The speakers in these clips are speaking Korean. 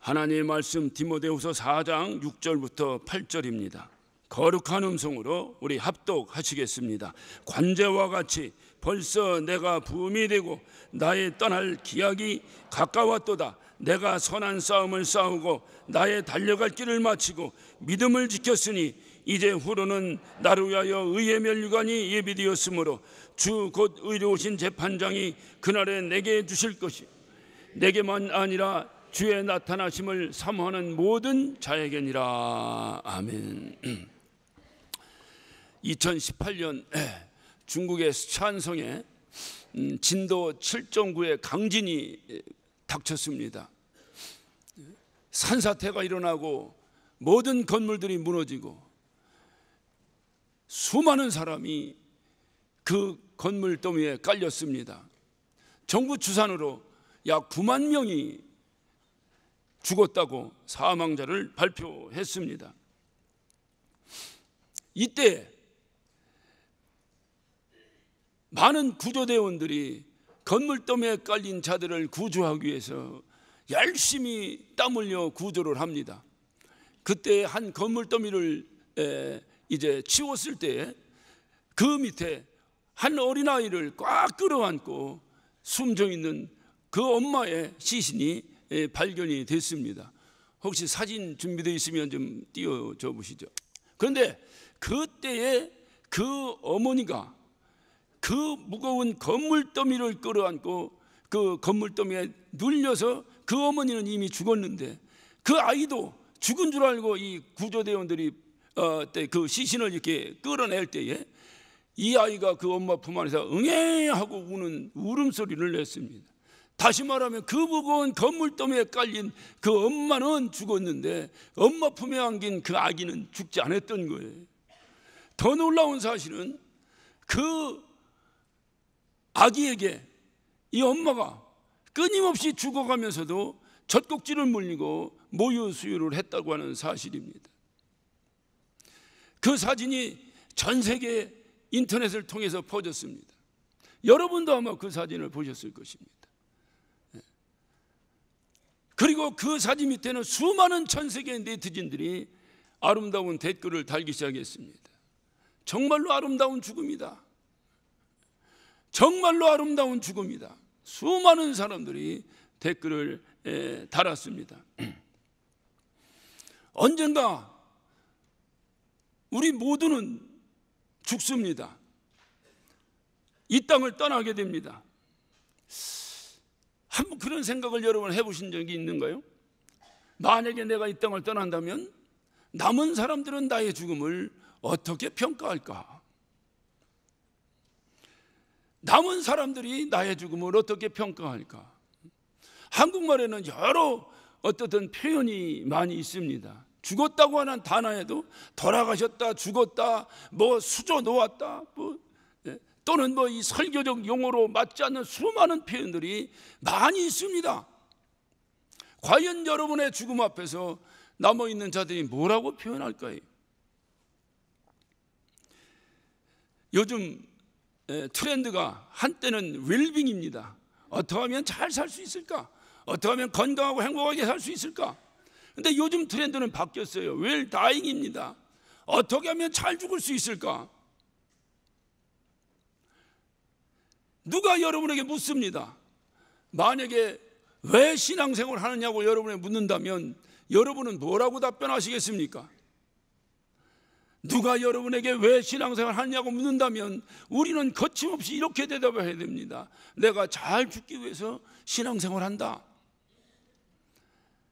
하나님의 말씀 디모데후서 4장 6절부터 8절입니다. 거룩한 음성으로 우리 합독하시겠습니다. 관제와 같이 벌써 내가 부음이 되고 나의 떠날 기약이 가까웠도다. 내가 선한 싸움을 싸우고 나의 달려갈 길을 마치고 믿음을 지켰으니 이제 후로는 나를 위하여 의의 면류관이 예비되었으므로 주 곧 의로우신 재판장이 그날에 내게 주실 것이 내게만 아니라 주의 나타나심을 사모하는 모든 자에게니라. 아멘. 2018년 중국의 스촨성에 진도 7.9의 강진이 닥쳤습니다. 산사태가 일어나고 모든 건물들이 무너지고 수많은 사람이 그 건물 더미에 깔렸습니다. 정부 추산으로 약 9만 명이 죽었다고 사망자를 발표했습니다. 이때 많은 구조대원들이 건물 더미에 깔린 자들을 구조하기 위해서 열심히 땀 흘려 구조를 합니다. 그때 한 건물 더미를 이제 치웠을 때 그 밑에 한 어린아이를 꽉 끌어안고 숨져 있는 그 엄마의 시신이 발견이 됐습니다. 혹시 사진 준비되어 있으면 좀 띄워줘 보시죠. 그런데 그때에 그 어머니가 그 무거운 건물 더미를 끌어안고 그 건물 더미에 눌려서 그 어머니는 이미 죽었는데 그 아이도 죽은 줄 알고 이 구조대원들이 그 시신을 이렇게 끌어낼 때에 이 아이가 그 엄마 품 안에서 응애 하고 우는 울음소리를 냈습니다. 다시 말하면 그 무거운 건물 더미에 깔린 그 엄마는 죽었는데 엄마 품에 안긴 그 아기는 죽지 않았던 거예요. 더 놀라운 사실은 그 아기에게 이 엄마가 끊임없이 죽어가면서도 젖꼭지를 물리고 모유 수유를 했다고 하는 사실입니다. 그 사진이 전 세계 인터넷을 통해서 퍼졌습니다. 여러분도 아마 그 사진을 보셨을 것입니다. 그리고 그 사진 밑에는 수많은 전 세계 네티즌들이 아름다운 댓글을 달기 시작했습니다. 정말로 아름다운 죽음이다. 정말로 아름다운 죽음이다. 수많은 사람들이 댓글을 달았습니다. 언젠가 우리 모두는 죽습니다. 이 땅을 떠나게 됩니다. 한번 그런 생각을 여러분 해보신 적이 있는가요? 만약에 내가 이 땅을 떠난다면 남은 사람들은 나의 죽음을 어떻게 평가할까? 남은 사람들이 나의 죽음을 어떻게 평가할까? 한국말에는 여러 어떤 표현이 많이 있습니다. 죽었다고 하는 단어에도 돌아가셨다, 죽었다, 뭐 수저 놓았다, 또는 이 설교적 용어로 맞지 않는 수많은 표현들이 많이 있습니다. 과연 여러분의 죽음 앞에서 남아있는 자들이 뭐라고 표현할까요? 요즘 트렌드가 한때는 웰빙입니다. 어떻게 하면 잘 살 수 있을까? 어떻게 하면 건강하고 행복하게 살 수 있을까? 근데 요즘 트렌드는 바뀌었어요. 웰다잉입니다. 어떻게 하면 잘 죽을 수 있을까? 누가 여러분에게 묻습니다. 만약에 왜 신앙생활을 하느냐고 여러분에게 묻는다면 여러분은 뭐라고 답변하시겠습니까? 누가 여러분에게 왜 신앙생활을 하느냐고 묻는다면 우리는 거침없이 이렇게 대답해야 됩니다. 내가 잘 죽기 위해서 신앙생활을 한다.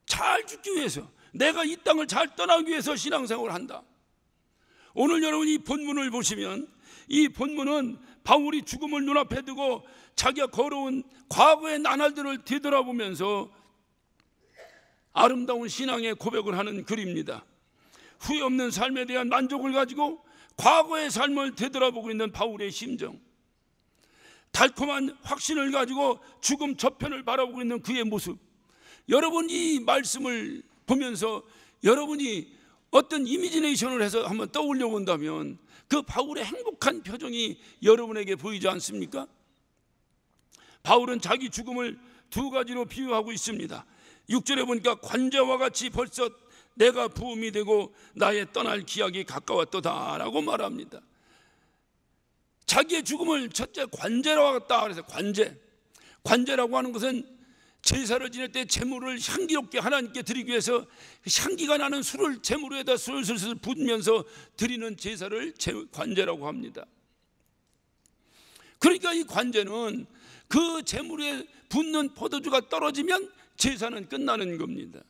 잘 죽기 위해서, 내가 이 땅을 잘 떠나기 위해서 신앙생활을 한다. 오늘 여러분이 이 본문을 보시면 이 본문은 바울이 죽음을 눈앞에 두고 자기가 걸어온 과거의 나날들을 되돌아보면서 아름다운 신앙의 고백을 하는 글입니다. 후회 없는 삶에 대한 만족을 가지고 과거의 삶을 되돌아보고 있는 바울의 심정, 달콤한 확신을 가지고 죽음 저편을 바라보고 있는 그의 모습, 여러분 이 말씀을 보면서 여러분이 어떤 이미지네이션을 해서 한번 떠올려 본다면 그 바울의 행복한 표정이 여러분에게 보이지 않습니까? 바울은 자기 죽음을 두 가지로 비유하고 있습니다. 6절에 보니까 관제와 같이 벌써 내가 부음이 되고 나의 떠날 기약이 가까웠도다라고 말합니다. 자기의 죽음을 첫째 관제로 하겠다. 그래서 관제라고 하는 것은 제사를 지낼 때 제물을 향기롭게 하나님께 드리기 위해서 향기가 나는 술을 제물에다 술술술 붓면서 드리는 제사를 관제라고 합니다. 그러니까 이 관제는 그 제물에 붓는 포도주가 떨어지면 제사는 끝나는 겁니다.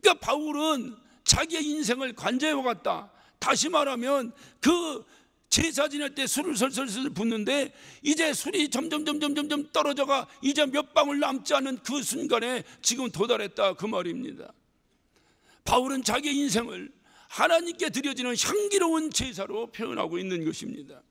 그러니까 바울은 자기의 인생을 관제와 같다. 다시 말하면 그 제사 지낼 때 술을 설설설 붓는데 이제 술이 점점 떨어져가 이제 몇 방울 남지 않은 그 순간에 지금 도달했다, 그 말입니다. 바울은 자기의 인생을 하나님께 드려지는 향기로운 제사로 표현하고 있는 것입니다.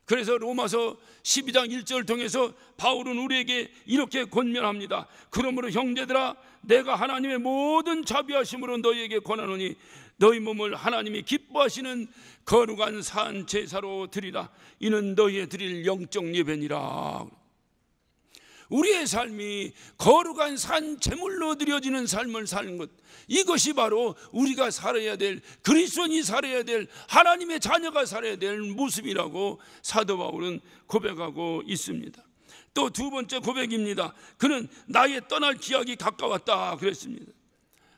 그래서 로마서 12장 1절을 통해서 바울은 우리에게 이렇게 권면합니다. 그러므로 형제들아, 내가 하나님의 모든 자비하심으로 너희에게 권하노니 너희 몸을 하나님이 기뻐하시는 거룩한 산 제사로 드리라. 이는 너희의 드릴 영적 예배니라. 우리의 삶이 거룩한 산 제물로 드려지는 삶을 사는 것, 이것이 바로 우리가 살아야 될, 그리스도인이 살아야 될, 하나님의 자녀가 살아야 될 모습이라고 사도 바울은 고백하고 있습니다. 또 두 번째 고백입니다. 그는 나의 떠날 기약이 가까웠다 그랬습니다.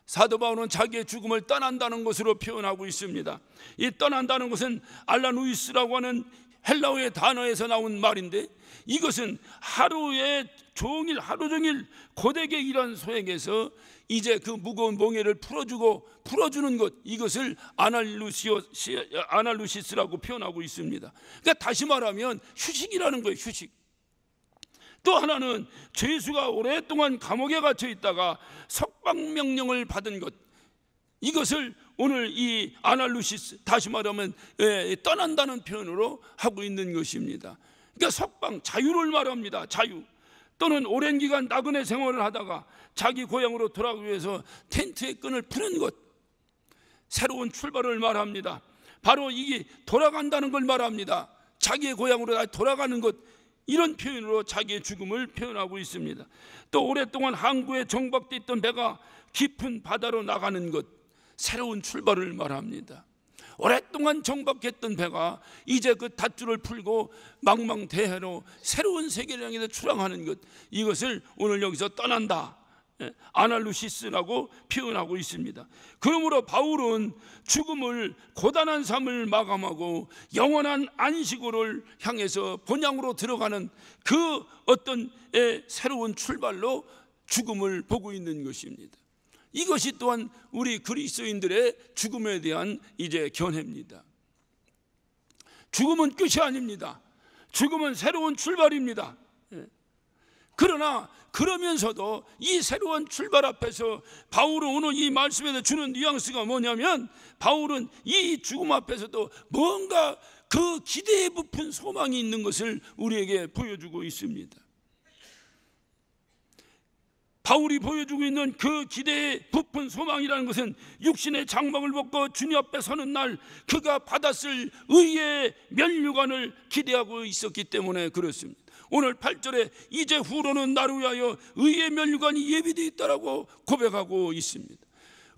사도 바울은 자기의 죽음을 떠난다는 것으로 표현하고 있습니다. 이 떠난다는 것은 알라누이스라고 하는 헬라어의 단어에서 나온 말인데, 이것은 하루 종일 고되게 일한 소에게서 이제 그 무거운 몽에를 풀어주는 것, 이것을 아날루시스라고 표현하고 있습니다. 그러니까 다시 말하면 휴식이라는 거예요. 휴식. 또 하나는 죄수가 오랫동안 감옥에 갇혀 있다가 석방 명령을 받은 것, 이것을 오늘 이 아날루시스, 다시 말하면 떠난다는 표현으로 하고 있는 것입니다. 그러니까 석방, 자유를 말합니다. 자유. 또는 오랜 기간 나그네 생활을 하다가 자기 고향으로 돌아가기 위해서 텐트의 끈을 푸는 것, 새로운 출발을 말합니다. 바로 이게 돌아간다는 걸 말합니다. 자기의 고향으로 돌아가는 것, 이런 표현으로 자기의 죽음을 표현하고 있습니다. 또 오랫동안 항구에 정박되어 있던 배가 깊은 바다로 나가는 것, 새로운 출발을 말합니다. 오랫동안 정박했던 배가 이제 그 닷줄을 풀고 망망대해로 새로운 세계를 향해서 출항하는 것, 이것을 오늘 여기서 떠난다, 아날루시스라고 표현하고 있습니다. 그러므로 바울은 죽음을, 고단한 삶을 마감하고 영원한 안식으로를 향해서 본향으로 들어가는 그 어떤 새로운 출발로 죽음을 보고 있는 것입니다. 이것이 또한 우리 그리스도인들의 죽음에 대한 이제 견해입니다. 죽음은 끝이 아닙니다. 죽음은 새로운 출발입니다. 그러나 그러면서도 이 새로운 출발 앞에서 바울은 오늘 이 말씀에서 주는 뉘앙스가 뭐냐면, 바울은 이 죽음 앞에서도 뭔가 그 기대에 부푼 소망이 있는 것을 우리에게 보여주고 있습니다. 바울이 보여주고 있는 그 기대에 부푼 소망이라는 것은 육신의 장막을 벗고 주님 앞에 서는 날 그가 받았을 의의 면류관을 기대하고 있었기 때문에 그렇습니다. 오늘 8절에 이제 후로는 나를 위하여 의의 면류관이 예비되어 있다라고 고백하고 있습니다.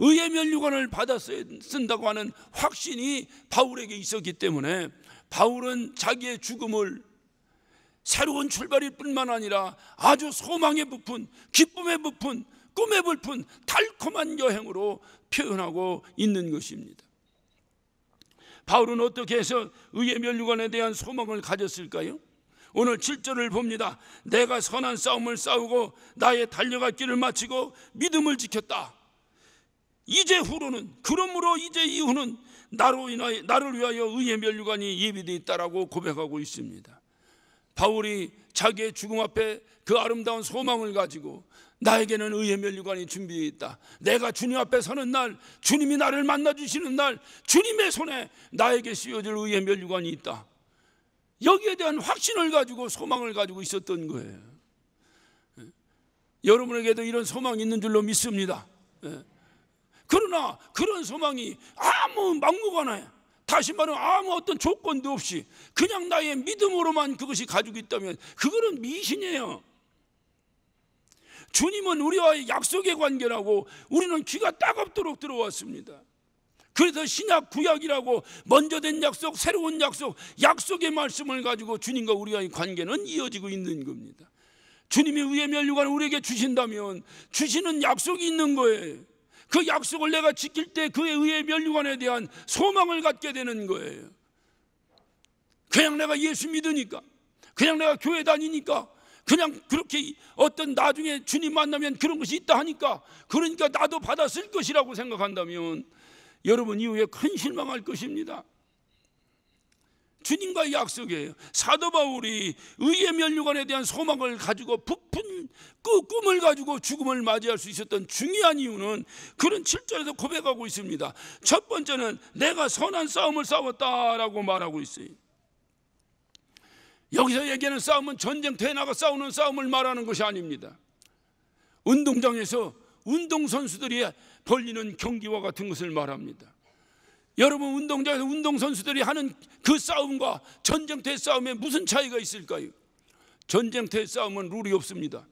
의의 면류관을 받아 쓴다고 하는 확신이 바울에게 있었기 때문에 바울은 자기의 죽음을 새로운 출발일 뿐만 아니라 아주 소망에 부푼, 기쁨에 부푼, 꿈에 부푼 달콤한 여행으로 표현하고 있는 것입니다. 바울은 어떻게 해서 의의 면류관에 대한 소망을 가졌을까요? 오늘 7절을 봅니다. 내가 선한 싸움을 싸우고 나의 달려갈 길을 마치고 믿음을 지켰다. 이제 후로는, 그러므로 이제 이후는 나를 위하여 의의 면류관이 예비되어 있다라고 고백하고 있습니다. 바울이 자기의 죽음 앞에 그 아름다운 소망을 가지고 나에게는 의의 면류관이 준비되어 있다. 내가 주님 앞에 서는 날, 주님이 나를 만나주시는 날, 주님의 손에 나에게 씌워질 의의 면류관이 있다. 여기에 대한 확신을 가지고 소망을 가지고 있었던 거예요. 여러분에게도 이런 소망이 있는 줄로 믿습니다. 그러나 그런 소망이 아무 막무가내, 다시 말하면 아무 어떤 조건도 없이 그냥 나의 믿음으로만 그것이 가지고 있다면 그거는 미신이에요. 주님은 우리와의 약속의 관계라고 우리는 귀가 따갑도록 들어왔습니다. 그래서 신약 구약이라고 먼저 된 약속, 새로운 약속, 약속의 말씀을 가지고 주님과 우리와의 관계는 이어지고 있는 겁니다. 주님이 의의 면류관을 우리에게 주신다면 주시는 약속이 있는 거예요. 그 약속을 내가 지킬 때 그의 의의 면류관에 대한 소망을 갖게 되는 거예요. 그냥 내가 예수 믿으니까, 그냥 내가 교회 다니니까, 그냥 그렇게 어떤 나중에 주님 만나면 그런 것이 있다 하니까, 그러니까 나도 받았을 것이라고 생각한다면 여러분 이후에 큰 실망할 것입니다. 주님과의 약속이에요. 사도 바울이 의의 면류관에 대한 소망을 가지고 부푼 그 꿈을 가지고 죽음을 맞이할 수 있었던 중요한 이유는 그런 7절에서 고백하고 있습니다. 첫 번째는 내가 선한 싸움을 싸웠다라고 말하고 있어요. 여기서 얘기하는 싸움은 전쟁터에 나가 싸우는 싸움을 말하는 것이 아닙니다. 운동장에서 운동선수들이 벌리는 경기와 같은 것을 말합니다. 여러분, 운동장에서 운동선수들이 하는 그 싸움과 전쟁터의 싸움에 무슨 차이가 있을까요? 전쟁터의 싸움은 룰이 없습니다.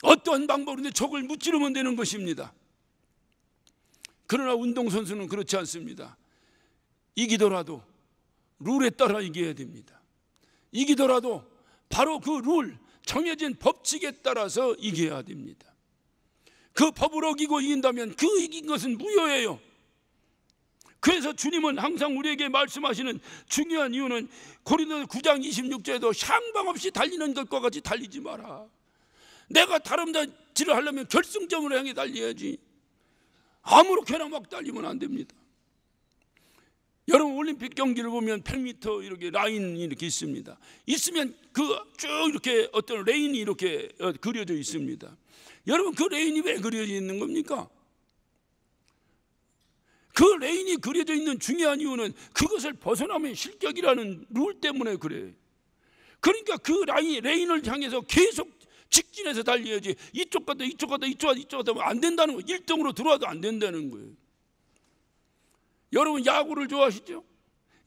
어떠한 방법으로 적을 무찌르면 되는 것입니다. 그러나 운동선수는 그렇지 않습니다. 이기더라도 룰에 따라 이겨야 됩니다. 이기더라도 바로 그 룰, 정해진 법칙에 따라서 이겨야 됩니다. 그 법을 어기고 이긴다면 그 이긴 것은 무효예요. 그래서 주님은 항상 우리에게 말씀하시는 중요한 이유는 고린도서 9장 26절에도 향방 없이 달리는 것과 같이 달리지 마라. 내가 다름질을 하려면 결승점으로 향해 달려야지. 아무렇게나 막 달리면 안 됩니다. 여러분, 올림픽 경기를 보면 100m 이렇게 라인이 이렇게 있습니다. 있으면 그 쭉 이렇게 어떤 레인이 이렇게 그려져 있습니다. 여러분, 그 레인이 왜 그려져 있는 겁니까? 그 레인이 그려져 있는 중요한 이유는 그것을 벗어나면 실격이라는 룰 때문에 그래요. 그러니까 그 레인을 향해서 계속 직진해서 달려야지. 이쪽 갔다 이쪽 갔다 이쪽 갔다 이쪽 갔다 하면 안 된다는 거예요. 1등으로 들어와도 안 된다는 거예요. 여러분, 야구를 좋아하시죠?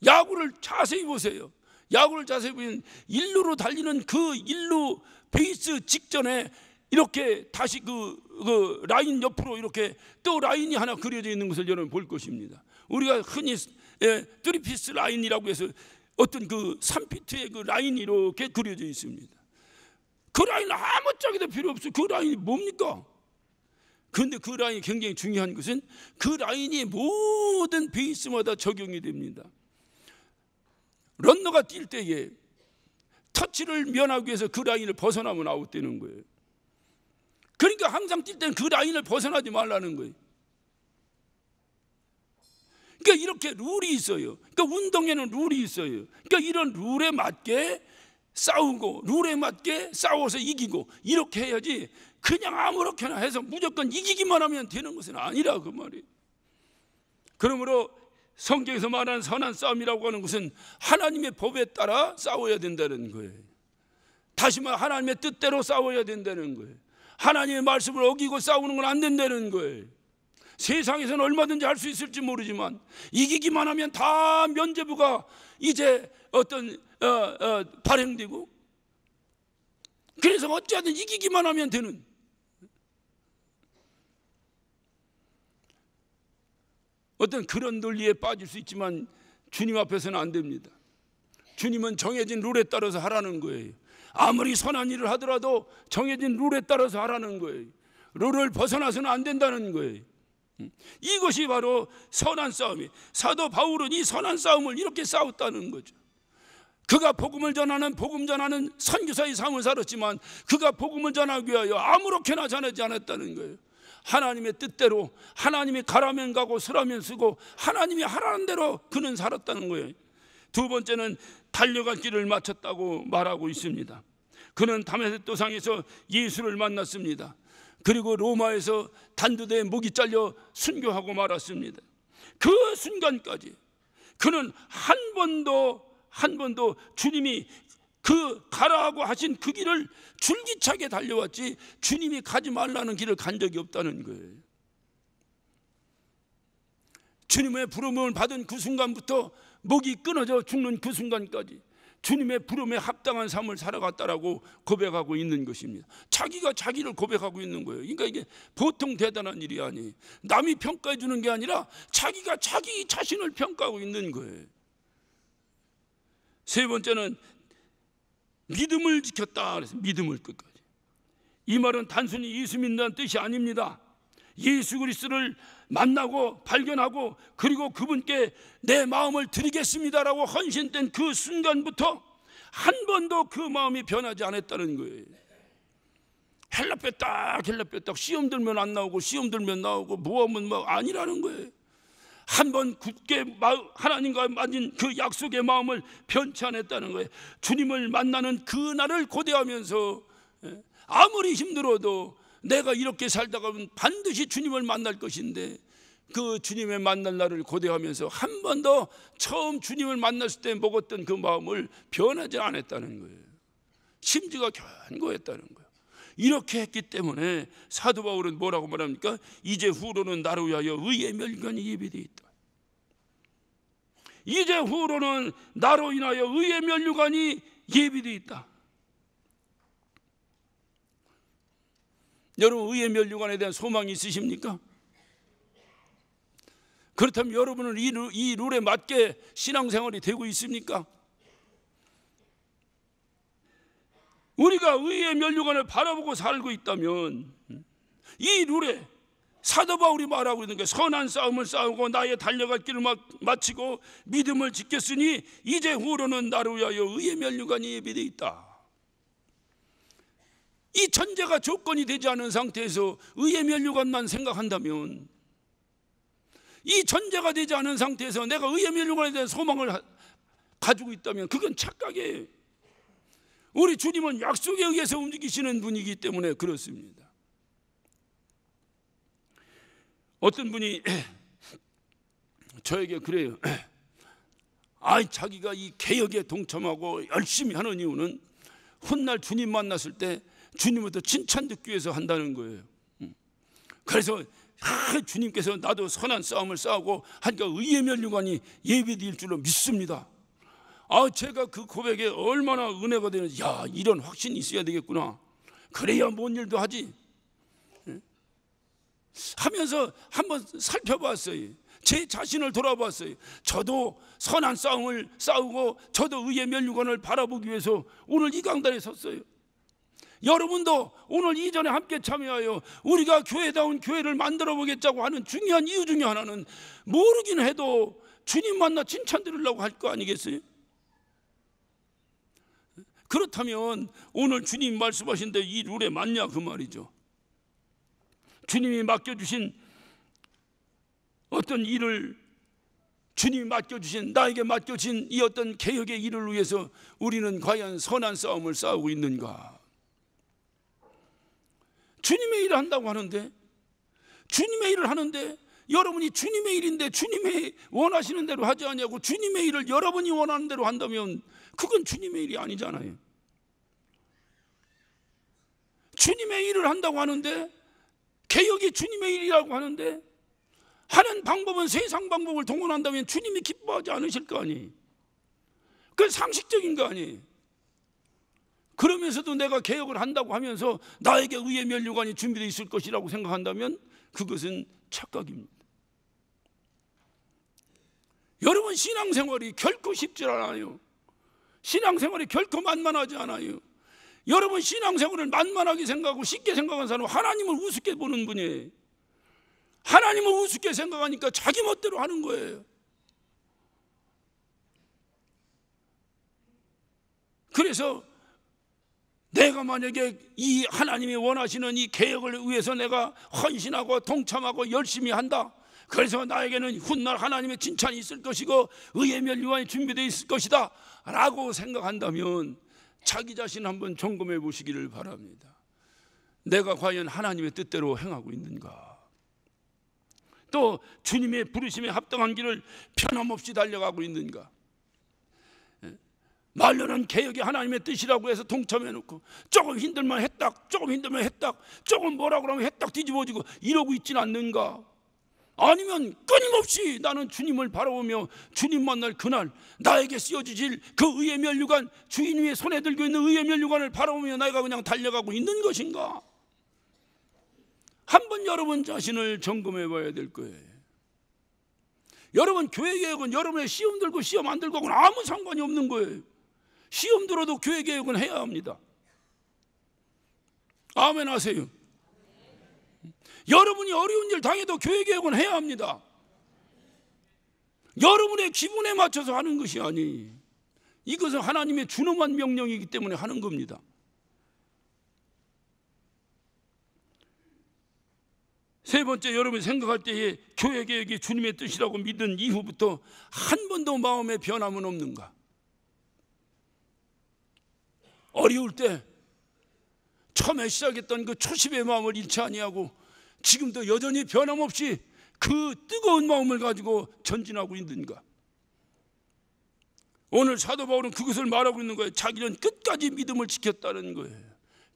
야구를 자세히 보세요. 야구를 자세히 보면 일루로 달리는 그 일루 베이스 직전에 이렇게 다시 그 라인 옆으로 이렇게 또 라인이 하나 그려져 있는 것을 여러분 볼 것입니다. 우리가 흔히 3피스 라인이라고 해서 어떤 그 3피트의 그 라인이 이렇게 그려져 있습니다. 그 라인은 아무 짝에도 필요 없어요. 그 라인이 뭡니까? 그런데 그 라인이 굉장히 중요한 것은 그 라인이 모든 베이스마다 적용이 됩니다. 런너가 뛸 때에 터치를 면하기 위해서 그 라인을 벗어나면 아웃되는 거예요. 그러니까 항상 뛸 때는 그 라인을 벗어나지 말라는 거예요. 그러니까 이렇게 룰이 있어요. 그러니까 운동에는 룰이 있어요. 그러니까 이런 룰에 맞게 싸우고 룰에 맞게 싸워서 이기고 이렇게 해야지, 그냥 아무렇게나 해서 무조건 이기기만 하면 되는 것은 아니라 그 말이에요. 그러므로 성경에서 말하는 선한 싸움이라고 하는 것은 하나님의 법에 따라 싸워야 된다는 거예요. 다시 말해 하나님의 뜻대로 싸워야 된다는 거예요. 하나님의 말씀을 어기고 싸우는 건 안 된다는 거예요. 세상에서는 얼마든지 할 수 있을지 모르지만 이기기만 하면 다 면죄부가 이제 발행되고, 그래서 어찌하든 이기기만 하면 되는, 어떤 그런 논리에 빠질 수 있지만 주님 앞에서는 안 됩니다. 주님은 정해진 룰에 따라서 하라는 거예요. 아무리 선한 일을 하더라도 정해진 룰에 따라서 하라는 거예요. 룰을 벗어나서는 안 된다는 거예요. 이것이 바로 선한 싸움이에요. 사도 바울은 이 선한 싸움을 이렇게 싸웠다는 거죠. 그가 복음 전하는 선교사의 삶을 살았지만 그가 복음을 전하기 위하여 아무렇게나 전하지 않았다는 거예요. 하나님의 뜻대로, 하나님이 가라면 가고 서라면 쓰고 하나님이 하라는 대로 그는 살았다는 거예요. 두 번째는 달려갈 길을 마쳤다고 말하고 있습니다. 그는 다메섹 도상에서 예수를 만났습니다. 그리고 로마에서 단두대에 목이 잘려 순교하고 말았습니다. 그 순간까지 그는 한 번도 주님이 그 가라고 하신 그 길을 줄기차게 달려왔지 주님이 가지 말라는 길을 간 적이 없다는 거예요. 주님의 부름을 받은 그 순간부터 목이 끊어져 죽는 그 순간까지 주님의 부름에 합당한 삶을 살아갔다라고 고백하고 있는 것입니다. 자기가 자기를 고백하고 있는 거예요. 그러니까 이게 보통 대단한 일이 아니에요. 남이 평가해 주는 게 아니라 자기가 자기 자신을 평가하고 있는 거예요. 세 번째는 믿음을 지켰다. 그래서 믿음을 끝까지. 이 말은 단순히 예수 믿는다는 뜻이 아닙니다. 예수 그리스도를 만나고 발견하고 그리고 그분께 내 마음을 드리겠습니다라고 헌신된 그 순간부터 한 번도 그 마음이 변하지 않았다는 거예요. 헬라빼딱 시험 들면 안 나오고 시험 들면 나오고 뭐하면 뭐 아니라는 거예요. 한 번 굳게 하나님과 맺은 그 약속의 마음을 변치 않았다는 거예요. 주님을 만나는 그날을 고대하면서 아무리 힘들어도 내가 이렇게 살다가 반드시 주님을 만날 것인데 그 주님의 만날 날을 고대하면서 한 번도 처음 주님을 만났을 때 먹었던 그 마음을 변하지 않았다는 거예요. 심지가 견고했다는 거예요. 이렇게 했기 때문에 사도 바울은 뭐라고 말합니까? 이제 후로는 나를 위하여 의의 멸관이 예비되어 있다. 이제 후로는 나로 인하여 의의 멸관이 예비되어 있다. 여러분, 의의 멸류관에 대한 소망이 있으십니까? 그렇다면 여러분은 이 룰에 맞게 신앙생활이 되고 있습니까? 우리가 의의 멸류관을 바라보고 살고 있다면 이 룰에 사도 바울이 말하고 있는 게 선한 싸움을 싸우고 나의 달려갈 길을 마치고 믿음을 지켰으니 이제 후로는 나를 위하여 의의 멸류관이 예비되어 있다. 이 전제가 조건이 되지 않은 상태에서 의의 멸류관만 생각한다면, 이 전제가 되지 않은 상태에서 내가 의의 멸류관에 대한 소망을 가지고 있다면 그건 착각이에요. 우리 주님은 약속에 의해서 움직이시는 분이기 때문에 그렇습니다. 어떤 분이 저에게 그래요. 자기가 이 개혁에 동참하고 열심히 하는 이유는 훗날 주님 만났을 때 주님부터 칭찬 듣기 위해서 한다는 거예요. 그래서 주님께서 나도 선한 싸움을 싸우고 하니까 의의 멸류관이 예비될 줄로 믿습니다. 제가 그 고백에 얼마나 은혜가 되는지, 이런 확신이 있어야 되겠구나, 그래야 뭔 일도 하지 하면서 한번 살펴봤어요. 제 자신을 돌아봤어요. 저도 선한 싸움을 싸우고 저도 의의 멸류관을 바라보기 위해서 오늘 이 강단에 섰어요. 여러분도 오늘 이전에 함께 참여하여 우리가 교회다운 교회를 만들어 보겠다고 하는 중요한 이유 중에 하나는 모르긴 해도 주님 만나 칭찬 들으려고 할 거 아니겠어요? 그렇다면 오늘 주님 말씀하신 대로 이 룰에 맞냐 그 말이죠. 주님이 맡겨주신 어떤 일을, 주님이 맡겨주신, 나에게 맡겨진 이 어떤 개혁의 일을 위해서 우리는 과연 선한 싸움을 싸우고 있는가? 주님의 일을 한다고 하는데, 주님의 일을 하는데 여러분이 주님의 일인데 주님의 원하시는 대로 하지 않냐고, 주님의 일을 여러분이 원하는 대로 한다면 그건 주님의 일이 아니잖아요. 주님의 일을 한다고 하는데, 개혁이 주님의 일이라고 하는데 하는 방법은 세상 방법을 동원한다면 주님이 기뻐하지 않으실 거 아니에요. 그건 상식적인 거 아니에요. 그러면서도 내가 개혁을 한다고 하면서 나에게 의의 멸류관이 준비되어 있을 것이라고 생각한다면 그것은 착각입니다. 여러분, 신앙생활이 결코 쉽지 않아요. 신앙생활이 결코 만만하지 않아요. 여러분, 신앙생활을 만만하게 생각하고 쉽게 생각하는 사람은 하나님을 우습게 보는 분이에요. 하나님을 우습게 생각하니까 자기 멋대로 하는 거예요. 그래서 내가 만약에 이 하나님이 원하시는 이 개혁을 위해서 내가 헌신하고 동참하고 열심히 한다, 그래서 나에게는 훗날 하나님의 칭찬이 있을 것이고 의의 멸류관이 준비되어 있을 것이다 라고 생각한다면 자기 자신 한번 점검해 보시기를 바랍니다. 내가 과연 하나님의 뜻대로 행하고 있는가? 또 주님의 부르심에 합당한 길을 변함없이 달려가고 있는가? 말로는 개혁이 하나님의 뜻이라고 해서 동참해놓고 조금 힘들면 했딱, 조금 힘들면 했딱, 조금 뭐라고 하면 했딱 뒤집어지고 이러고 있지는 않는가? 아니면 끊임없이 나는 주님을 바라보며 주님 만날 그날 나에게 씌워주실 그 의의 면류관, 주인 위에 손에 들고 있는 의의 면류관을 바라보며 내가 그냥 달려가고 있는 것인가? 한번 여러분 자신을 점검해 봐야 될 거예요. 여러분 교회 개혁은 여러분의 시험 들고 시험 안 들고는 아무 상관이 없는 거예요. 시험 들어도 교회 개혁은 해야 합니다. 아멘 하세요. 여러분이 어려운 일 당해도 교회 개혁은 해야 합니다. 여러분의 기분에 맞춰서 하는 것이 아니, 이것은 하나님의 준엄한 명령이기 때문에 하는 겁니다. 세 번째, 여러분이 생각할 때에 교회 개혁이 주님의 뜻이라고 믿은 이후부터 한 번도 마음의 변함은 없는가? 어려울 때 처음에 시작했던 그 초심의 마음을 잃지 아니하고 지금도 여전히 변함없이 그 뜨거운 마음을 가지고 전진하고 있는가? 오늘 사도 바울은 그것을 말하고 있는 거예요. 자기는 끝까지 믿음을 지켰다는 거예요.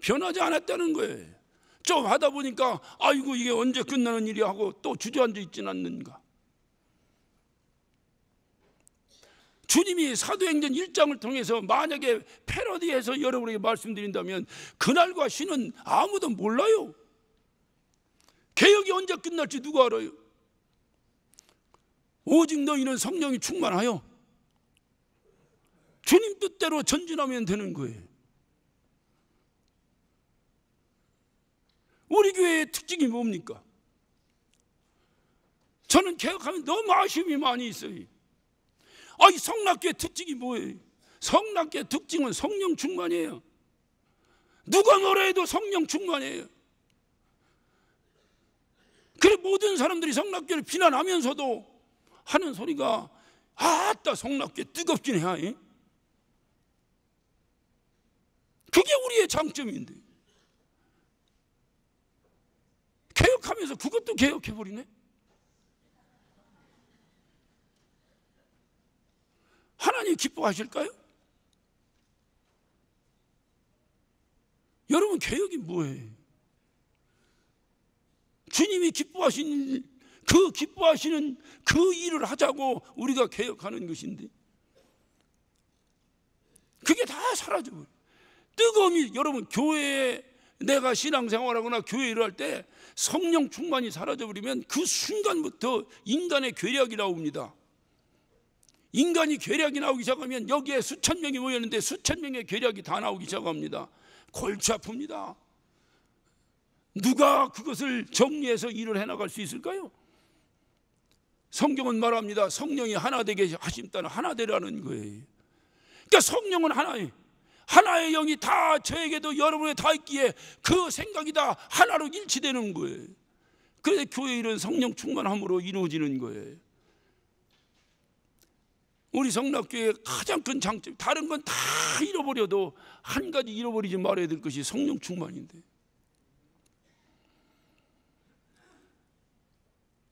변하지 않았다는 거예요. 좀 하다 보니까 아이고 이게 언제 끝나는 일이 하고 또 주저앉아 있지는 않는가? 주님이 사도행전 1장을 통해서 만약에 패러디해서 여러분에게 말씀드린다면 그날과 시는 아무도 몰라요. 개혁이 언제 끝날지 누가 알아요? 오직 너희는 성령이 충만하여 주님 뜻대로 전진하면 되는 거예요. 우리 교회의 특징이 뭡니까? 저는 개혁하면 너무 아쉬움이 많이 있어요. 이 성락교의 특징이 뭐예요? 성락교의 특징은 성령 충만이에요. 누가 뭐라 해도 성령 충만이에요. 그래 모든 사람들이 성락교를 비난하면서도 하는 소리가 아따 성락교 뜨겁긴 해. 그게 우리의 장점인데 개혁하면서 그것도 개혁해버리네. 하나님 기뻐하실까요? 여러분 개혁이 뭐예요? 주님이 기뻐하시는 그 일을 하자고 우리가 개혁하는 것인데 그게 다 사라져버려요. 뜨거움이, 여러분 교회에 내가 신앙생활하거나 교회 일을 할 때 성령 충만이 사라져버리면 그 순간부터 인간의 괴력이 나옵니다. 인간이 괴력이 나오기 시작하면 여기에 수천 명이 모였는데 수천 명의 괴력이 다 나오기 시작합니다. 골치 아픕니다. 누가 그것을 정리해서 일을 해나갈 수 있을까요? 성경은 말합니다. 성령이 하나 되게 하심따는 하나 되라는 거예요. 그러니까 성령은 하나예요. 하나의 영이 다 저에게도 여러분에 다 있기에 그 생각이 다 하나로 일치되는 거예요. 그래서 교회 일은 성령 충만함으로 이루어지는 거예요. 우리 성락교회의 가장 큰 장점, 다른 건 다 잃어버려도 한 가지 잃어버리지 말아야 될 것이 성령 충만인데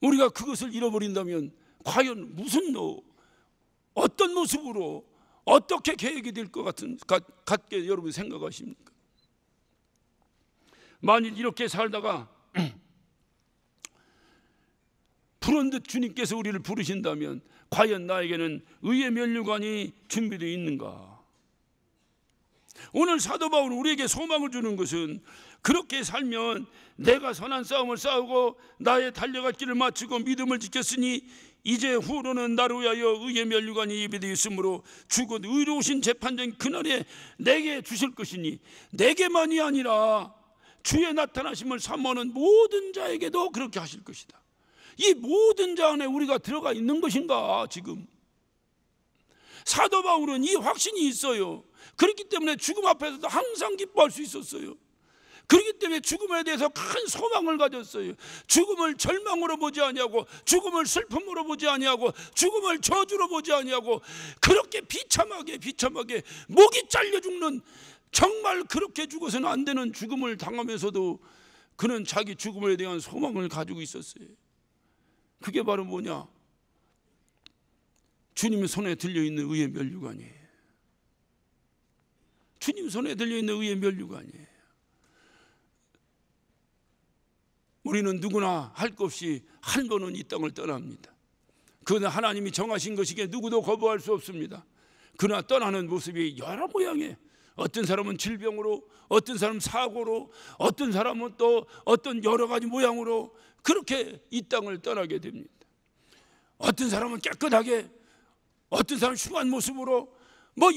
우리가 그것을 잃어버린다면 과연 어떤 모습으로 어떻게 계획이 될 것 같게 여러분 생각하십니까? 만일 이렇게 살다가 부른듯 주님께서 우리를 부르신다면 과연 나에게는 의의 면류관이 준비되어 있는가? 오늘 사도 바울은 우리에게 소망을 주는 것은 그렇게 살면 내가 선한 싸움을 싸우고 나의 달려갈 길을 마치고 믿음을 지켰으니 이제 후로는 나를 위하여 의의 면류관이 예비되어 있으므로 주곧 의로우신 재판장이 그날에 내게 주실 것이니 내게만이 아니라 주의 나타나심을 사모하는 모든 자에게도 그렇게 하실 것이다. 이 모든 자 안에 우리가 들어가 있는 것인가? 지금 사도 바울은 이 확신이 있어요. 그렇기 때문에 죽음 앞에서도 항상 기뻐할 수 있었어요. 그렇기 때문에 죽음에 대해서 큰 소망을 가졌어요. 죽음을 절망으로 보지 아니하고 죽음을 슬픔으로 보지 아니하고 죽음을 저주로 보지 아니하고 그렇게 비참하게 목이 잘려 죽는, 정말 그렇게 죽어서는 안 되는 죽음을 당하면서도 그는 자기 죽음에 대한 소망을 가지고 있었어요. 그게 바로 뭐냐? 주님 손에 들려있는 의의 면류관이에요. 주님 손에 들려있는 의의 면류관이에요. 우리는 누구나 할 것 없이 한 번은 이 땅을 떠납니다. 그건 하나님이 정하신 것이기에 누구도 거부할 수 없습니다. 그러나 떠나는 모습이 여러 모양이에요. 어떤 사람은 질병으로, 어떤 사람은 사고로, 어떤 사람은 또 어떤 여러 가지 모양으로 그렇게 이 땅을 떠나게 됩니다. 어떤 사람은 깨끗하게, 어떤 사람은 흉한 모습으로,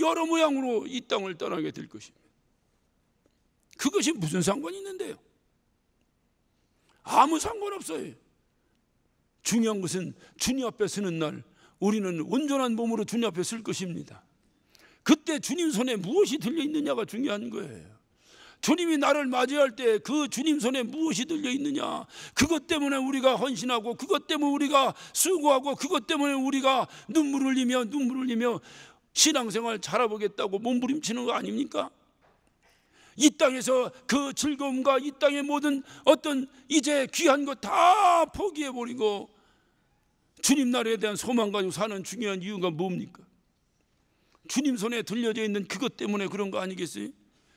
여러 모양으로 이 땅을 떠나게 될 것입니다. 그것이 무슨 상관이 있는데요? 아무 상관없어요. 중요한 것은 주님 앞에 서는 날 우리는 온전한 몸으로 주님 앞에 설 것입니다. 그때 주님 손에 무엇이 들려있느냐가 중요한 거예요. 주님이 나를 맞이할 때 그 주님 손에 무엇이 들려있느냐, 그것 때문에 우리가 헌신하고, 그것 때문에 우리가 수고하고, 그것 때문에 우리가 눈물 흘리며 신앙생활 잘해보겠다고 몸부림치는 거 아닙니까? 이 땅에서 그 즐거움과 이 땅의 모든 어떤 이제 귀한 것 다 포기해버리고 주님 나라에 대한 소망 가지고 사는 중요한 이유가 뭡니까? 주님 손에 들려져 있는 그것 때문에 그런 거 아니겠어요?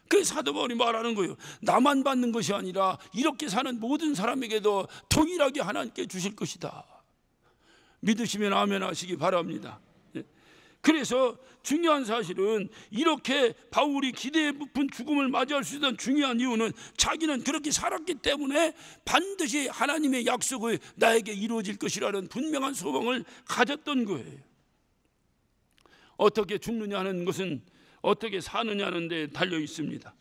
그래서 사도 바울이 말하는 거예요. 나만 받는 것이 아니라 이렇게 사는 모든 사람에게도 동일하게 하나님께 주실 것이다. 믿으시면 아멘 하시기 바랍니다. 그래서 중요한 사실은 이렇게 바울이 기대에 부푼 죽음을 맞이할 수 있던 중요한 이유는 자기는 그렇게 살았기 때문에 반드시 하나님의 약속이 나에게 이루어질 것이라는 분명한 소망을 가졌던 거예요. 어떻게 죽느냐 하는 것은 어떻게 사느냐는 데 달려 있습니다.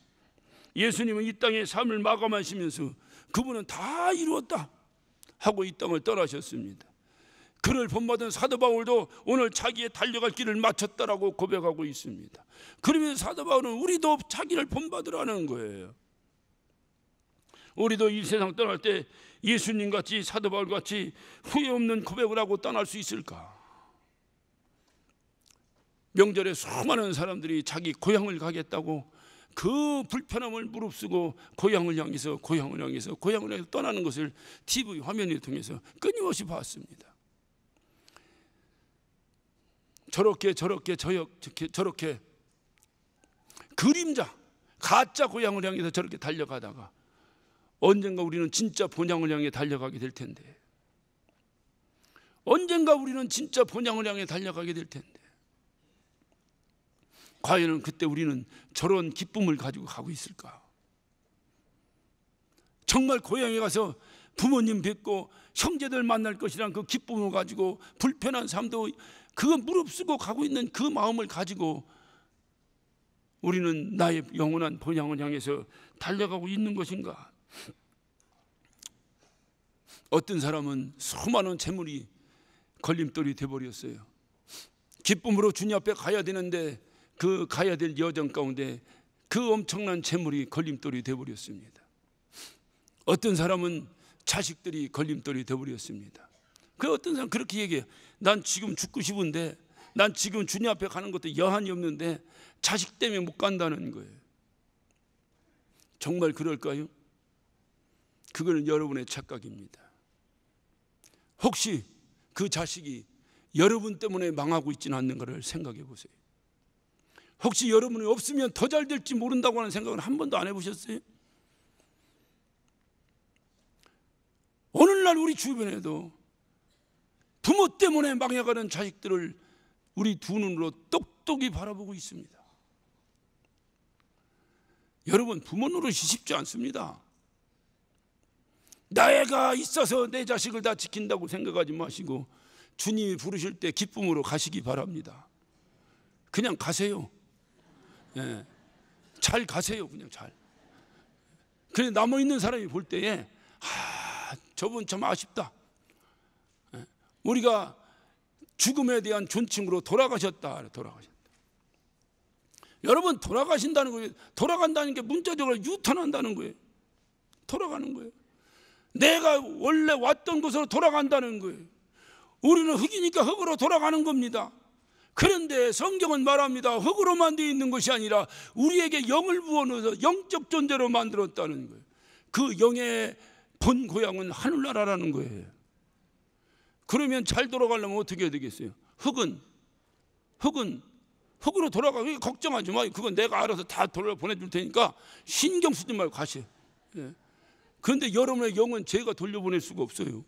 예수님은 이 땅의 삶을 마감하시면서 그분은 다 이루었다 하고 이 땅을 떠나셨습니다. 그를 본받은 사도 바울도 오늘 자기의 달려갈 길을 마쳤다라고 고백하고 있습니다. 그러면서 사도 바울은 우리도 자기를 본받으라는 거예요. 우리도 이 세상 떠날 때 예수님같이 사도 바울같이 후회 없는 고백을 하고 떠날 수 있을까? 명절에 수많은 사람들이 자기 고향을 가겠다고 그 불편함을 무릅쓰고 고향을 향해서 떠나는 것을 TV 화면을 통해서 끊임없이 봤습니다. 저렇게 그림자 가짜 고향을 향해서 저렇게 달려가다가 언젠가 우리는 진짜 본향을 향해 달려가게 될 텐데, 과연 그때 우리는 저런 기쁨을 가지고 가고 있을까? 정말 고향에 가서 부모님 뵙고 형제들 만날 것이란 그 기쁨을 가지고 불편한 삶도 그거 무릅쓰고 가고 있는 그 마음을 가지고 우리는 나의 영원한 본향을 향해서 달려가고 있는 것인가? 어떤 사람은 수많은 재물이 걸림돌이 되어버렸어요. 기쁨으로 주님 앞에 가야 되는데 그 가야 될 여정 가운데 그 엄청난 재물이 걸림돌이 되어버렸습니다. 어떤 사람은 자식들이 걸림돌이 되어버렸습니다. 그 어떤 사람 그렇게 얘기해요. 난 지금 죽고 싶은데, 난 지금 주님 앞에 가는 것도 여한이 없는데 자식 때문에 못 간다는 거예요. 정말 그럴까요? 그건 여러분의 착각입니다. 혹시 그 자식이 여러분 때문에 망하고 있지는 않는가를 생각해 보세요. 혹시 여러분이 없으면 더 잘 될지 모른다고 하는 생각은 한 번도 안 해보셨어요? 오늘날 우리 주변에도 부모 때문에 망해가는 자식들을 우리 두 눈으로 똑똑히 바라보고 있습니다. 여러분, 부모 노릇이 쉽지 않습니다. 나이가 있어서 내 자식을 다 지킨다고 생각하지 마시고 주님이 부르실 때 기쁨으로 가시기 바랍니다. 그냥 가세요. 잘 가세요. 그냥 잘. 그래 남아있는 사람이 볼 때에 저분 참 아쉽다. 우리가 죽음에 대한 존칭으로 돌아가셨다. 여러분, 돌아가신다는 거예요. 돌아간다는 게 문자적으로 유턴한다는 거예요. 돌아가는 거예요. 내가 원래 왔던 곳으로 돌아간다는 거예요. 우리는 흙이니까 흙으로 돌아가는 겁니다. 그런데 성경은 말합니다. 흙으로만 되어 있는 것이 아니라 우리에게 영을 부어넣어서 영적 존재로 만들었다는 거예요. 그 영의 본 고향은 하늘나라라는 거예요. 그러면 잘 돌아가려면 어떻게 해야 되겠어요? 흙은 흙으로 돌아가. 걱정하지 마요. 그건 내가 알아서 다 돌려 보내줄 테니까 신경 쓰지 말고 가세요. 그런데 여러분의 영은 제가 돌려보낼 수가 없어요.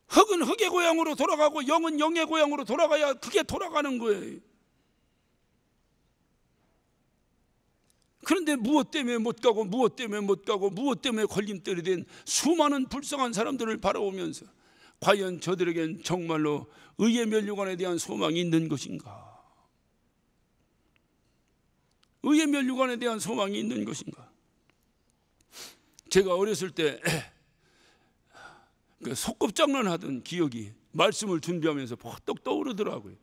흙은 흙의 고향으로 돌아가고 영은 영의 고향으로 돌아가야 그게 돌아가는 거예요. 그런데 무엇 때문에 못 가고 무엇 때문에 못 가고 무엇 때문에 걸림돌이 된 수많은 불쌍한 사람들을 바라보면서 과연 저들에겐 정말로 의의 면류관에 대한 소망이 있는 것인가? 의의 면류관에 대한 소망이 있는 것인가? 제가 어렸을 때 그 소꿉장난 하던 기억이 말씀을 준비하면서 퍼뜩 떠오르더라고요.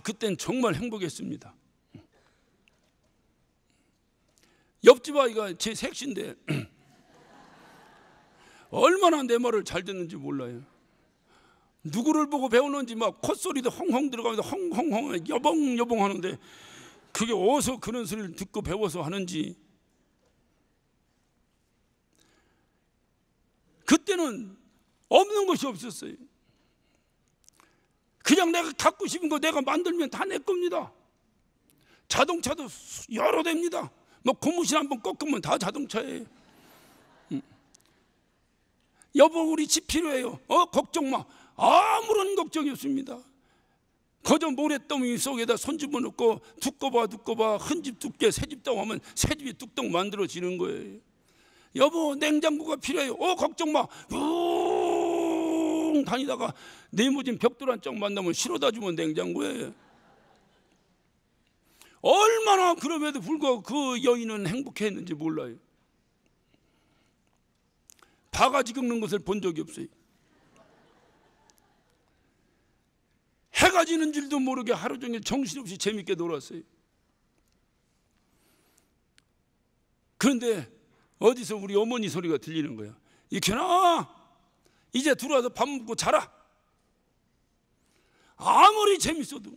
그땐 정말 행복했습니다. 옆집 아이가 제 색신데 얼마나 내 말을 잘 듣는지 몰라요. 누구를 보고 배우는지 막 콧소리도 헝헝 들어가면서 헝헝헝 여봉여봉 하는데 그게 어디서 그런 소리를 듣고 배워서 하는지. 그때는 없는 것이 없었어요. 그냥 내가 갖고 싶은 거 내가 만들면 다 내 겁니다. 자동차도 여러 대입니다. 뭐 고무신 한번 꺾으면 다 자동차예요. 여보 우리 집 필요해요. 걱정 마. 아무런 걱정이 없습니다. 거저 모래더미 속에다 손 집어넣고 두꺼봐 한 집 두께 새 집 다고 하면 새 집이 뚝뚝 만들어지는 거예요. 여보 냉장고가 필요해요. 걱정 마. 웅 다니다가 네모진 벽돌 한 짝 만나면 실어다 주면 냉장고예요. 얼마나 그럼에도 불구하고 그 여인은 행복했는지 몰라요. 바가지 긁는 것을 본 적이 없어요. 해가 지는 줄도 모르게 하루 종일 정신없이 재밌게 놀았어요. 그런데 어디서 우리 어머니 소리가 들리는 거야. 이켜나 이제 들어와서 밥 먹고 자라. 아무리 재밌어도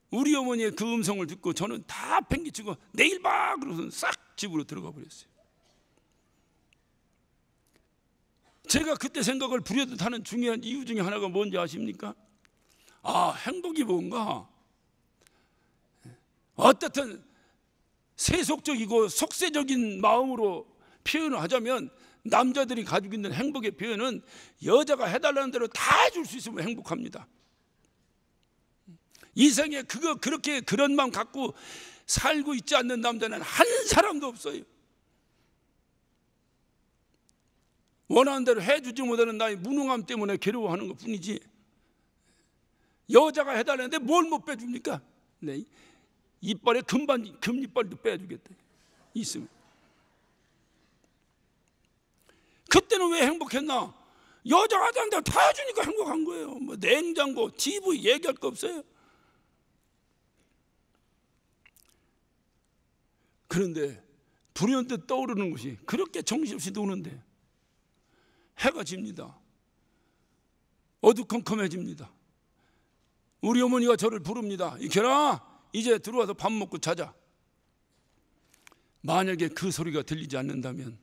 우리 어머니의 그 음성을 듣고 저는 다 팽개치고 내일 봐 그러고서 싹 집으로 들어가 버렸어요. 제가 그때 생각을 부려듯 하는 중요한 이유 중에 하나가 뭔지 아십니까? 행복이 뭔가? 어떻든 세속적이고 속세적인 마음으로 표현을 하자면 남자들이 가지고 있는 행복의 표현은 여자가 해달라는 대로 다 해줄 수 있으면 행복합니다. 이 세상에 그렇게 그런 마음 갖고 살고 있지 않는 남자는 한 사람도 없어요. 원하는 대로 해주지 못하는 나의 무능함 때문에 괴로워하는 것 뿐이지, 여자가 해달라는데 뭘 못 빼줍니까? 네. 이빨에 금이빨도 빼주겠다 있으면. 그때는 왜 행복했나? 여자가 하자는데 다 해주니까 행복한 거예요. 뭐 냉장고, TV 얘기할 거 없어요. 그런데 불현듯 떠오르는 것이 그렇게 정신없이 노는데 해가 집니다. 어두컴컴해집니다. 우리 어머니가 저를 부릅니다. 이켜라 이제 들어와서 밥 먹고 자자. 만약에 그 소리가 들리지 않는다면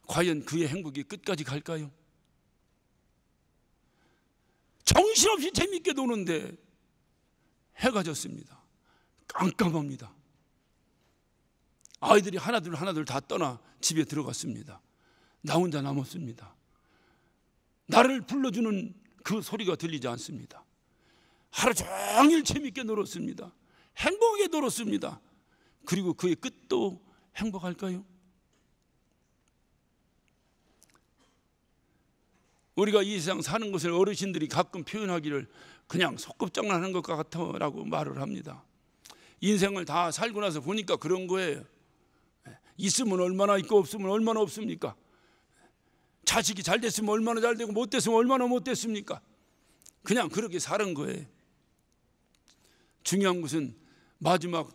과연 그의 행복이 끝까지 갈까요? 정신없이 재밌게 노는데 해가 졌습니다. 깜깜합니다. 아이들이 하나둘 다 떠나 집에 들어갔습니다. 나 혼자 남았습니다. 나를 불러주는 그 소리가 들리지 않습니다. 하루 종일 재밌게 놀았습니다. 행복하게 놀았습니다. 그리고 그의 끝도 행복할까요? 우리가 이 세상 사는 것을 어르신들이 가끔 표현하기를 그냥 소꿉장난하는 것 같아라고 말을 합니다. 인생을 다 살고 나서 보니까 그런 거예요. 있으면 얼마나 있고 없으면 얼마나 없습니까? 자식이 잘 됐으면 얼마나 잘 되고 못 됐으면 얼마나 못 됐습니까? 그냥 그렇게 사는 거예요. 중요한 것은 마지막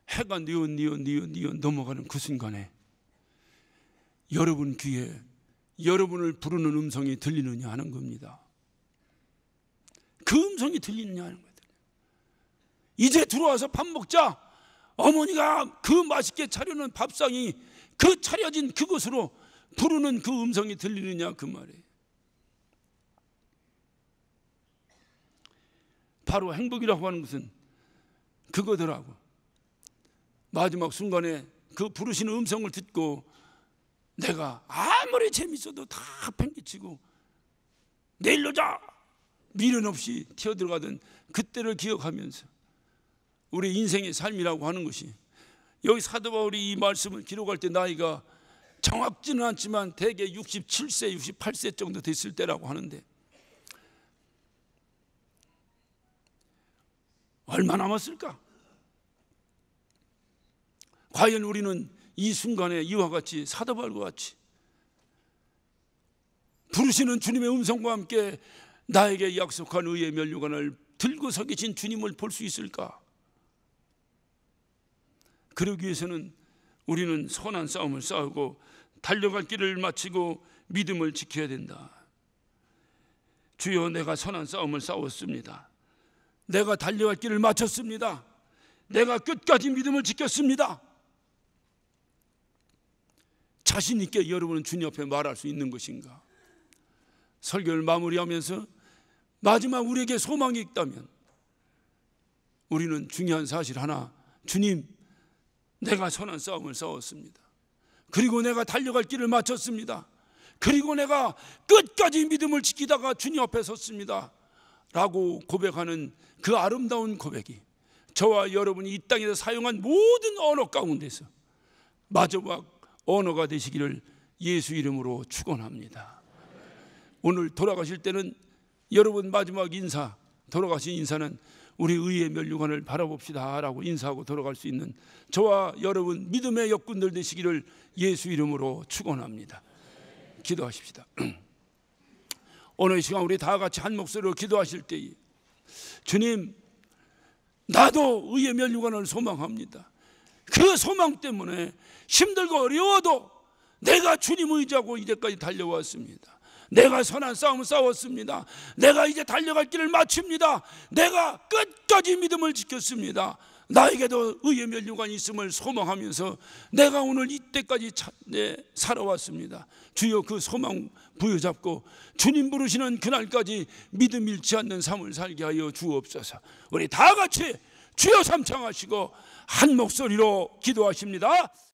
해가 뉘어 넘어가는 그 순간에 여러분 귀에 여러분을 부르는 음성이 들리느냐 하는 겁니다. 그 음성이 들리느냐 하는 거예요. 이제 들어와서 밥 먹자. 어머니가 그 맛있게 차려놓은 밥상이 그 차려진 그곳으로 부르는 그 음성이 들리느냐 그 말이에요. 바로 행복이라고 하는 것은 그거더라고. 마지막 순간에 그 부르시는 음성을 듣고 내가 아무리 재밌어도 다 팽개치고 내일로 자 미련 없이 튀어들어가던 그때를 기억하면서 우리 인생의 삶이라고 하는 것이, 여기 사도 바울이 이 말씀을 기록할 때 나이가 정확지는 않지만 대개 67세, 68세 정도 됐을 때라고 하는데 얼마 남았을까? 과연 우리는 이 순간에 이와 같이 사도 바울과 같이 부르시는 주님의 음성과 함께 나에게 약속한 의의 면류관을 들고 서 계신 주님을 볼 수 있을까? 그러기 위해서는 우리는 선한 싸움을 싸우고 달려갈 길을 마치고 믿음을 지켜야 된다. 주여, 내가 선한 싸움을 싸웠습니다. 내가 달려갈 길을 마쳤습니다. 내가 끝까지 믿음을 지켰습니다. 자신 있게 여러분은 주님 앞에 말할 수 있는 것인가? 설교를 마무리하면서 마지막 우리에게 소망이 있다면 우리는 중요한 사실 하나, 주님, 내가 선한 싸움을 싸웠습니다. 그리고 내가 달려갈 길을 마쳤습니다. 그리고 내가 끝까지 믿음을 지키다가 주님 앞에 섰습니다 라고 고백하는 그 아름다운 고백이 저와 여러분이 이 땅에서 사용한 모든 언어 가운데서 마지막 언어가 되시기를 예수 이름으로 축원합니다. 오늘 돌아가실 때는 여러분 마지막 인사, 돌아가신 인사는 우리 의의 면류관을 바라봅시다 라고 인사하고 돌아갈 수 있는 저와 여러분 믿음의 역군들 되시기를 예수 이름으로 축원합니다. 기도하십시다. 오늘 이 시간 우리 다 같이 한 목소리로 기도하실 때에 주님, 나도 의의 면류관을 소망합니다. 그 소망 때문에 힘들고 어려워도 내가 주님 의지하고 이제까지 달려왔습니다. 내가 선한 싸움을 싸웠습니다. 내가 이제 달려갈 길을 마칩니다. 내가 끝까지 믿음을 지켰습니다. 나에게도 의의 면류관이 있음을 소망하면서 내가 오늘 이때까지 살아왔습니다. 주여, 그 소망 부여잡고 주님 부르시는 그날까지 믿음 잃지 않는 삶을 살게 하여 주옵소서. 우리 다 같이 주여 삼창하시고 한 목소리로 기도하십니다.